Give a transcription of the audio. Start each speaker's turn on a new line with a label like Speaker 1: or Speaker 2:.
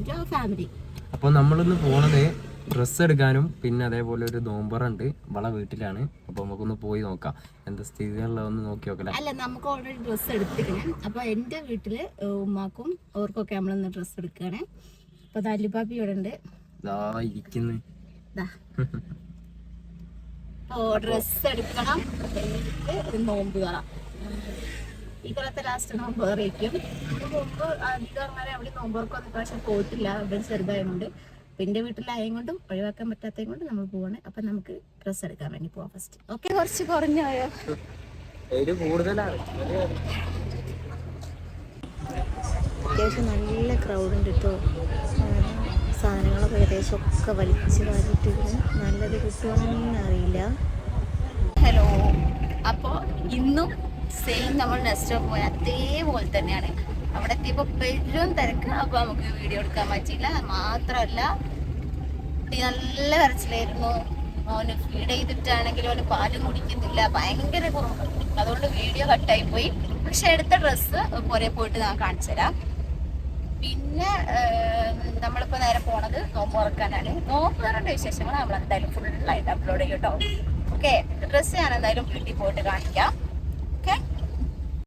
Speaker 1: Welcome to family.
Speaker 2: അപ്പോൾ നമ്മളിന്ന് പോണത് ഡ്രസ്സ് എടുക്കാനും പിന്നെ അതേപോലെ ഒരു നോമ്പറുണ്ട് വള വീട്ടിലാണ്. അപ്പോൾ നമുക്കൊന്ന് പോയി നോക്കാം എന്താ സ്ഥിതിയുള്ളതെന്ന് നോക്കി നോക്കല്ലേ.
Speaker 1: അല്ല, നമുക്ക് ഓൾറെഡി ഡ്രസ്സ് എടുത്തിരിക്കണം. അപ്പോൾ എൻ്റെ വീട്ടില് ഉമ്മാക്കും അവർക്കൊക്കെ നമ്മളിന്ന് ഡ്രസ്സ് എടുക്കുകയാണ്. അപ്പോൾ അല്ലിപ്പാപ്പി ഇവിടെ ഉണ്ട്,
Speaker 2: ഇരിക്കുന്നു.
Speaker 1: ഡ്രസ്സ് എടുക്കണം. നോമ്പ് കയറാം. ഈ കൊല്ലത്തെ ലാസ്റ്റ് നോമ്പ് കയറിയിരിക്കും. മുമ്പ് അധികം അങ്ങനെ അവിടെ നോമ്പുറക്കൊന്നും പ്രാവശ്യം പോയിട്ടില്ല, അവിടെ ചെറുതായതുകൊണ്ട്. പിന്നെ വീട്ടിലായത് കൊണ്ടും ഒഴിവാക്കാൻ പറ്റാത്തത് കൊണ്ട് നമ്മൾ പോവാണ്. അപ്പൊ നമുക്ക് ഡ്രസ്സ് എടുക്കാൻ വേണ്ടി പോവാം ഫസ്റ്റ്. ഓക്കെ, കുറച്ച് കുറഞ്ഞായോ? അത്യാവശ്യം നല്ല ക്രൗഡ് ഉണ്ട് കേട്ടോ. സാധനങ്ങളൊക്കെ ഏകദേശം ഒക്കെ വലിച്ച് വാരിയിട്ടിരുന്നു. നല്ലത് കിട്ടുമെന്ന് അറിയില്ല. ഹലോ, അപ്പോൾ ഇന്നും സെയിം നമ്മൾ നെക്സ്റ്റ് പോയ അതേപോലെ തന്നെയാണ്. അവിടെ എത്തിയപ്പോൾ പെരും തിരക്ക്. അപ്പോൾ നമുക്ക് വീഡിയോ എടുക്കാൻ പറ്റിയില്ല. മാത്രമല്ല നല്ല കരച്ചിലായിരുന്നു. അവന് ഫീഡ് ചെയ്തിട്ടാണെങ്കിലും അവന് പാലും കുടിക്കുന്നില്ല, ഭയങ്കര കുറവ്. അതുകൊണ്ട് വീഡിയോ കട്ടായി പോയി. പക്ഷെ എടുത്ത ഡ്രസ്സ് പുറേ പോയിട്ട് ഞാൻ കാണിച്ചു തരാം. പിന്നെ നമ്മളിപ്പോൾ നേരെ പോണത് നോമ്പ് തുറക്കാനാണ്. നോമ്പ് തുറന്റെ വിശേഷങ്ങൾ നമ്മൾ എന്തായാലും ഫുള്ളായിട്ട് അപ്ലോഡ് ചെയ്യും കേട്ടോ. ഓക്കെ, ഡ്രസ്സ് ഞാൻ എന്തായാലും വീട്ടിൽ പോയിട്ട് കാണിക്കാം.